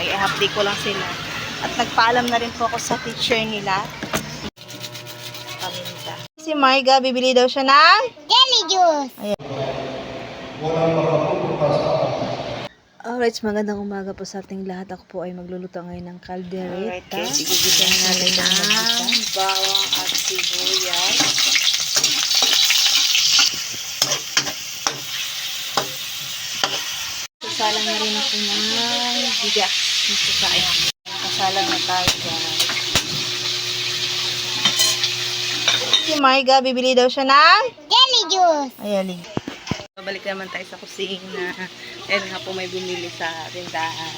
i-update ko lang sila. At nagpaalam na rin po ako sa teacher nila. Paminta. Si Marga, bibili daw siya ng Jelly juice. ayan. Alright, magandang umaga po sa ating lahat. Ako po ay magluluto ngayon ng caldereta. Alright, sigigisa natin ng bawang at sibuyas. Sasalang na rin ako ng bigas. Kasalang na tayo, guys. Si Marga, bibili daw siya ng Jelly juice. ayan. Babalik naman tayo sa kusina. Ayan nga po may bumili sa tindahan.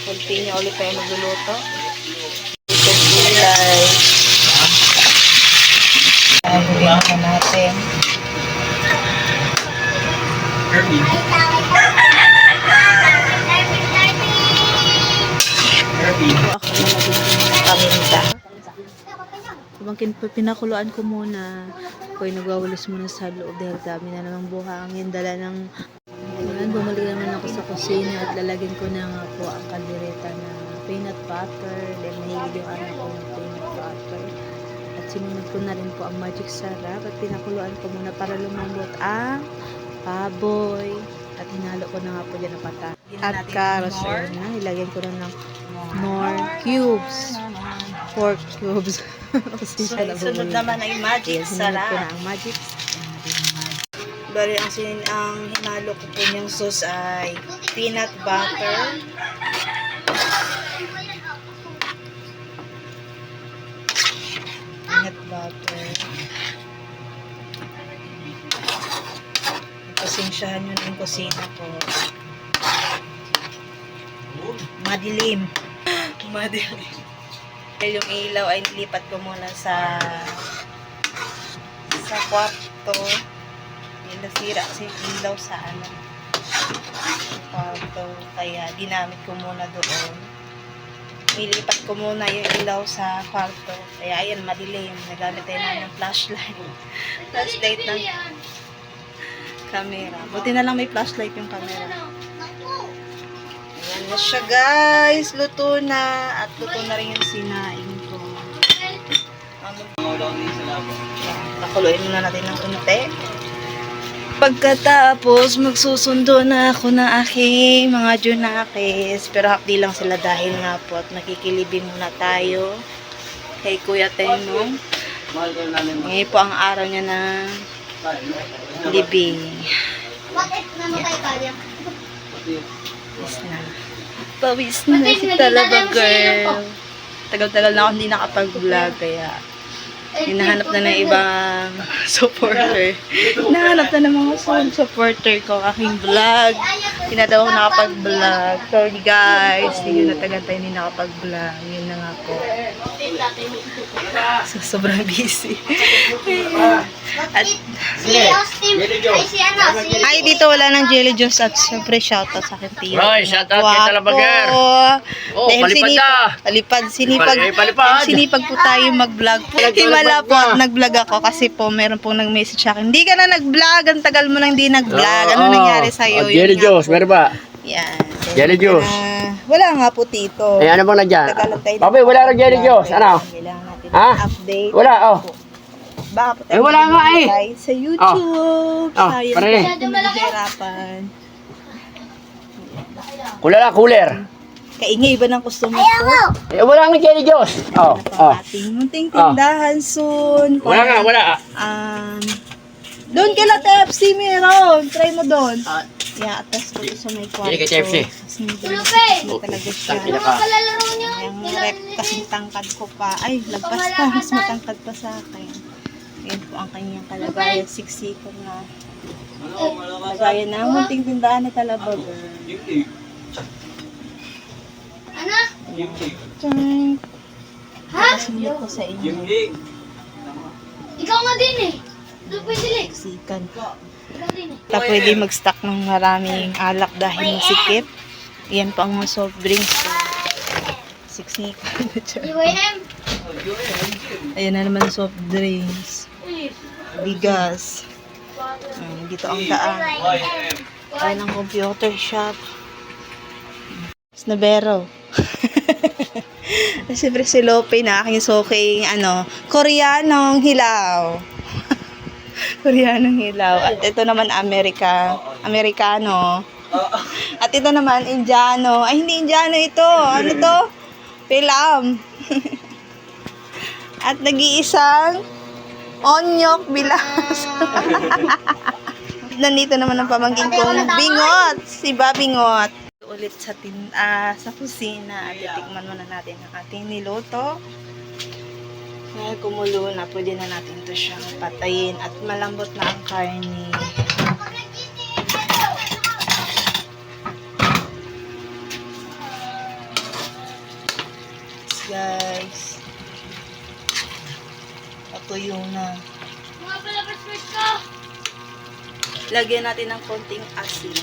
Continue ulit tayo magluluto. Ito gulay. Ayan na natin. Ito ako na magiging paminta. Pinakuluan ko muna. Ako ay nagwawalis muna sa loob dahil dami na namang buhangin. Dala ng ngayon, bumalik naman ako sa kusina at lalagyan ko na nga po ang kaldereta ng peanut butter. Dahil mahilig yung anak ko ng peanut butter. At sinunod ko na rin po ang magic sarap at pinakuluan ko muna para lumambot ang baboy. At hinalo ko na nga po dyan ang pata. At carrots na. Ilagyan ko na ng more cubes. 4 cubes. So, sunod naman ay magic sarap. Ko na ang magic. Bali, ang hinalo ko po niyang sauce ay peanut butter. Peanut butter. Pasensyahan nyo na yung kusina ko. Madilim. Madilim. Yung ilaw ay nilipat ko muna sa kwarto. Nasira kasi yung ilaw sa kwarto. Kaya ginamit ko muna doon. Nilipat ko muna yung ilaw sa kwarto. Kaya ayan, madilim. Nagamit tayo na ng flashlight. Flashlight ng camera. Buti na lang may flashlight yung camera. Ayan na siya, guys. Luto na. At luto na rin yung sinaing ko. Pakuluin muna natin ng kunti. Pagkatapos, magsusundo na ako ng aking mga junakis. Pero hapdi lang sila dahil nga po at nakikilibing muna tayo kay Kuya Tenong. Ngayon po ang araw niya na libing. Bakit namatay ka niya? Pawis na. Pawis na si talaga, girl. Tagal-tagal na ako hindi nakapag-vlog, kaya hinahanap na ng ibang supporter. Hinahanap na ng mga supporter ko aking vlog. Hindi na daw ako nakapag-vlog. Sorry guys, hindi na tagal tayo hindi nakapag-vlog. Yun na nga po. So, sobrang busy. At ay, dito wala ng jelly juice at syempre shoutout sa akin tiyo. Roy, shoutout kay Talabager. Oh, palipad ka. Sinipag po tayo mag-vlog. Himala po at nag-vlog ako kasi po meron pong nag-message sa akin. Hindi ka na nag-vlog, ang tagal mo nang hindi nag-vlog. Ano nangyari sa'yo? Jelly juice, meron ba? Yan. Jelly juice. Wala nga po, tito. Eh, ano bang nandiyan? Tagal-tagal Papi, wala rin jelly juice. Ano? Kailangan natin Ha? update. Wala, oh. Baka po Eh, wala nga eh. Sa YouTube. Oh, Sayang pare. po nahihirapan. Cooler. Kaingay ba ng customer ko? Eh, wala nga jelly juice. Oh, oh. Ating munting tindahan soon. Wala. Doon kila TFC meron. Try mo doon. Yeah, atas ko sa may kwarto. Hindi kay TFC. Kasi hindi talaga siya. Kalalaro niyo? Yung rep kasing tangkad ko pa. Ay, lagpas pa. Mas matangkad pa sa akin. Yan po ang kanyang kalagayan. Siksikan na. Kalagayan na. Munting tindahan ni Talabager. Ano? Tiyang. Ha? Kasunod ko sa inyo. Ikaw nga din eh. Doon pwede like. Siksikan. Ikaw din eh. Ta pwede mag-stock ng maraming alak dahil masikip. Yan po ang mga soft drinks. Siksikan. UAM. Ayan na naman soft drinks. Bigas. Dito ang daan. Ayan ang computer shop. Snabero. Siyempre si Lope na aking suking, Koreanong hilaw. Koreanong hilaw. At ito naman Amerikano. At ito naman Indiano. Ay, hindi Indiano ito. Ano to? Pilam. At nag-iisang onyok bilas. Nandito naman ang pamangkin kong Bingot. Si Babingot. Ulit sa kusina at titikman muna natin ang ating niluto. Ngayon kumulo na, pwede na natin ito siyang patayin at malambot na ang karne. Guys, patuyo na. Mga palabas ko. Lagyan natin ng konting asin.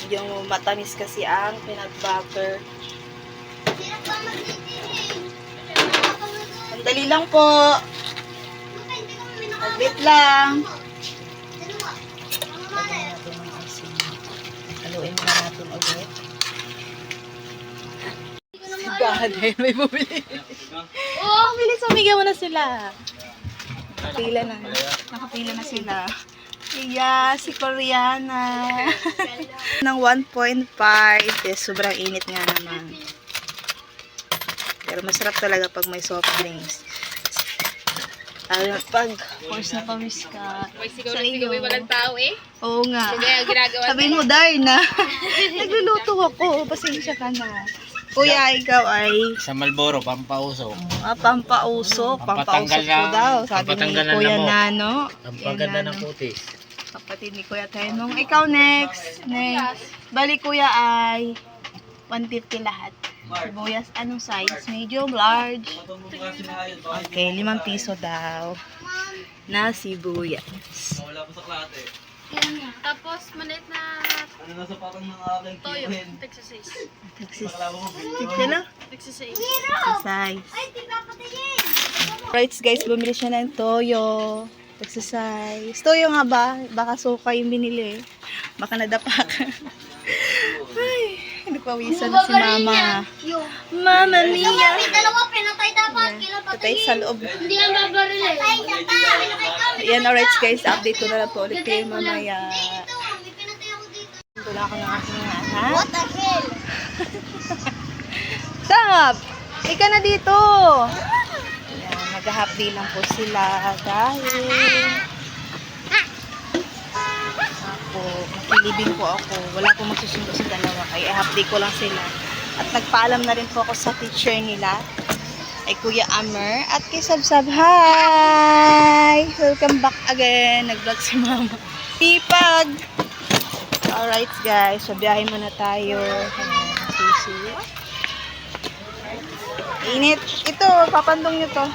Yung matamis kasi ang peanut butter. Sino pa magtitirin? Ang dali lang po. Saglit lang. Lagyan natin ng asin. Haluin muna natin ulit. Si Baday, may bumili. Oh, bilis, umigay mo na sila. Nakapila na sila. Iya, si Koreana. Ng 1.5. Sobrang init nga naman. Pero masarap talaga pag may soft drinks. Pag course na pawis ka. Sa iyo. walang tao eh. Oo nga. Kaya ginagawa Sabi mo, Darna. Nagluluto ako. Pasensya ka na. Kuya, ikaw ay Sa Malboro, pampausok. pampausok. Pampausok ko daw. Sabi ni pampatanggal ng Kuya lamok. Nano. Ang Yan, paganda Nano. ng kutis. Kapatid ni Kuya Tenong. Ikaw next. Bali Kuya ay 150 lahat. Sibuyas, anong size? Medium, large? Okay, 5 piso daw. Na sibuyas. Tapos maliit na toyo. Texas Tignan na. Texas Size. Right guys, bumili siya ng toyo. Exercise. Toyo nga ba? Baka suka yung binili. Baka nadapa ka. Ay, nagpawisan na si mama. Mama mia. Dalawa pinatay dapat. Patay sa loob. Hindi ang babaril eh. Yan, alright guys. Update ko na lang po ulit kayo mamaya. May pinatay ako dito. Tula ako ng aking anak. What the hell? Sangap! Ika na dito! Yan, mag-half day lang po sila dahil ako, makilibing po ako. Wala pong magsusundo sa dalawa. Kaya half day ko lang sila. At nagpaalam na rin po ako sa teacher nila. Ay Kuya Amer at kay Sabsab. Hi! Welcome back again. Nag-vlog si Mama. Ipag! Alright guys, so biyahe muna tayo. Ayan, susi. Init. Ito, papandong nyo to.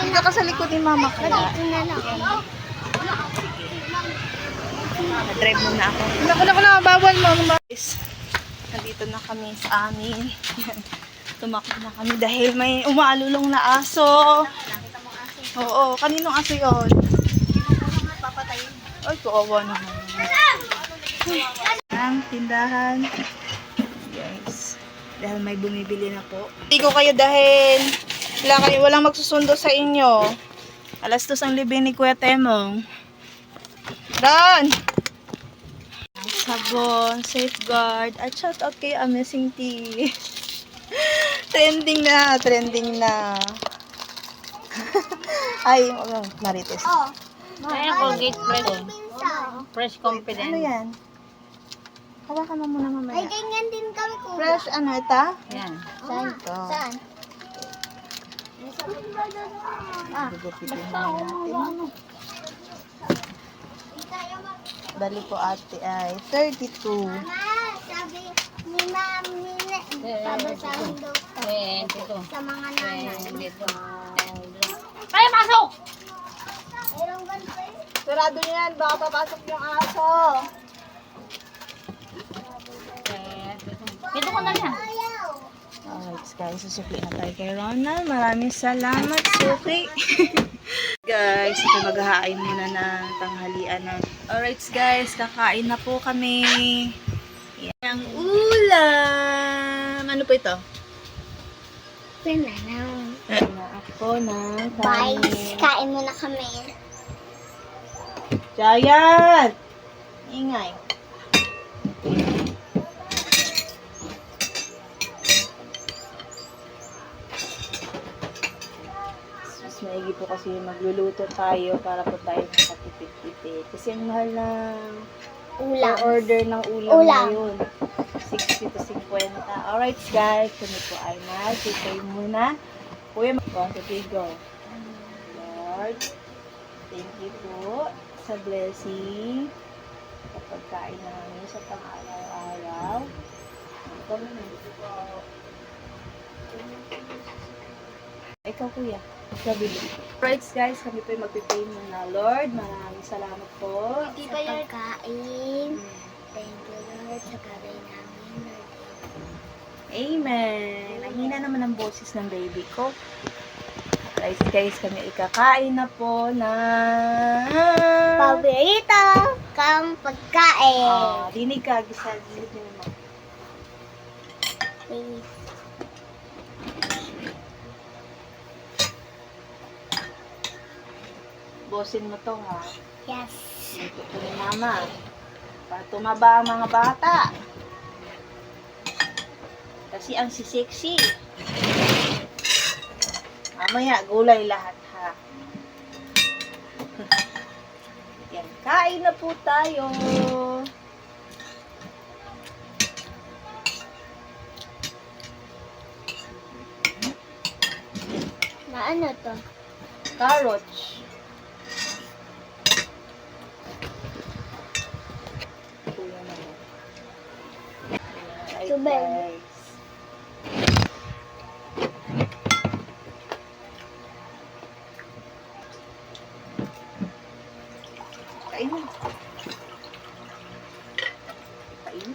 Dito ka sa likod ni Mama ka. Drive muna ako. Naku, bawal mo. Guys, nandito na kami sa amin. Tumakbo na kami dahil may umaalulong na aso. Oo, kaninong aso yun? Ay, kawawa naman. Ang tindahan. Guys, dahil may bumibili na po. Hindi ko kayo dahil walang magsusundo sa inyo. Alas 2 ang libing ni Kuya Temong. Ron! Sabon, safeguard, at shout out kay Amazing Tea. Trending na. Ay, Marites. Kaya Colgate Fresh. Fresh Confidence. Ano yan? Hawakan mo muna mamaya. Ay, ganyan din kami ko. Fresh, ano ito? Yan. Saan ito? Saan? Gugupitin muna natin. Bali po ate ay 32. Sabi ni Mami, sabi sa akin doktor, sa mga nanay. Kaya pasok! Mayroong ganito eh. Sarado niyo yan, baka papasok yung aso. Ito ko na yan. Alright guys, susuki na tayo kay Ronald. Maraming salamat, suki. Guys, ito maghahain muna ng tanghalian na. Alright guys, kakain na po kami. Yan ang ulam. ulam. Ano po ito? Pinanang. Na ako ng Bye. kanin. Kain mo na kami. Giant! Ingay. Mas maigi po kasi magluluto tayo para po tayo makatipid-tipid. Kasi ang mahal ng Ulam. order ng ulam, Ulam. ngayon. 60 to 50. Alright guys, kami po ay mag-pray muna. Kuya, mag-quantity go. Lord, thank you po sa blessing sa pagkain namin sa pang-araw-araw. Ikaw kuya, kabili. Alright guys, kami po ay mag-pray muna. Lord, maraming salamat po. Sa pagkain. Thank you, Lord, sa kagay namin, Lord. Amen. Nahina naman ang boses ng baby ko. Guys, kami ikakain na po na Paborito kang pagkain. dinig ka, gisal, dinig nyo naman. Please. Bosin mo to ha. Yes. Ito po ni mama. Para tumaba ang mga bata. Kasi ang sisexy. Mamaya, gulay lahat ha. Yan, kain na po tayo. Na ano to? Carrots. Kuya naman. Alright, Tubig. guys. Kain na. Kain.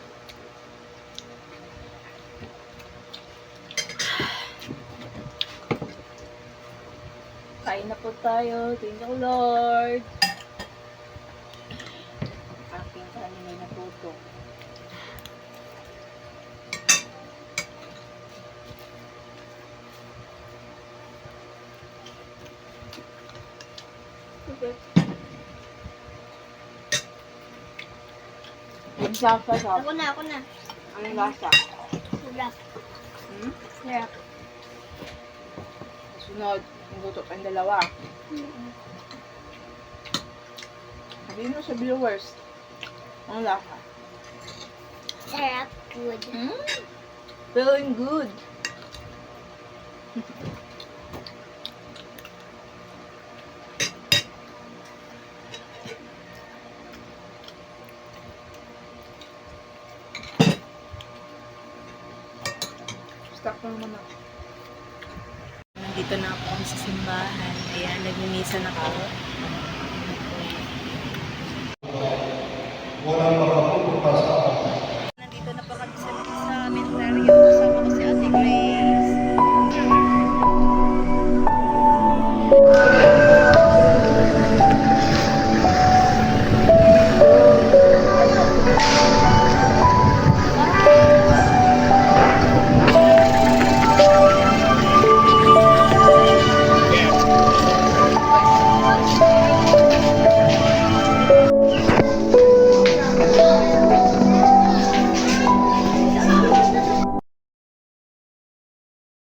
Kain na po tayo. Thank you, Lord. Aking kanin ay natuto. Okay. Ang sapa sa Ako na. ang lasa. Sarap. Hmm? Sarap. Sunod, ang gusto pa yung dalawa. Sabihin mo sa viewers, ang lasa. Sarap. Good. Feeling good. Stop mo naman ako. Nandito na ako sa simbahan. Ayan, nagmimisa na ako.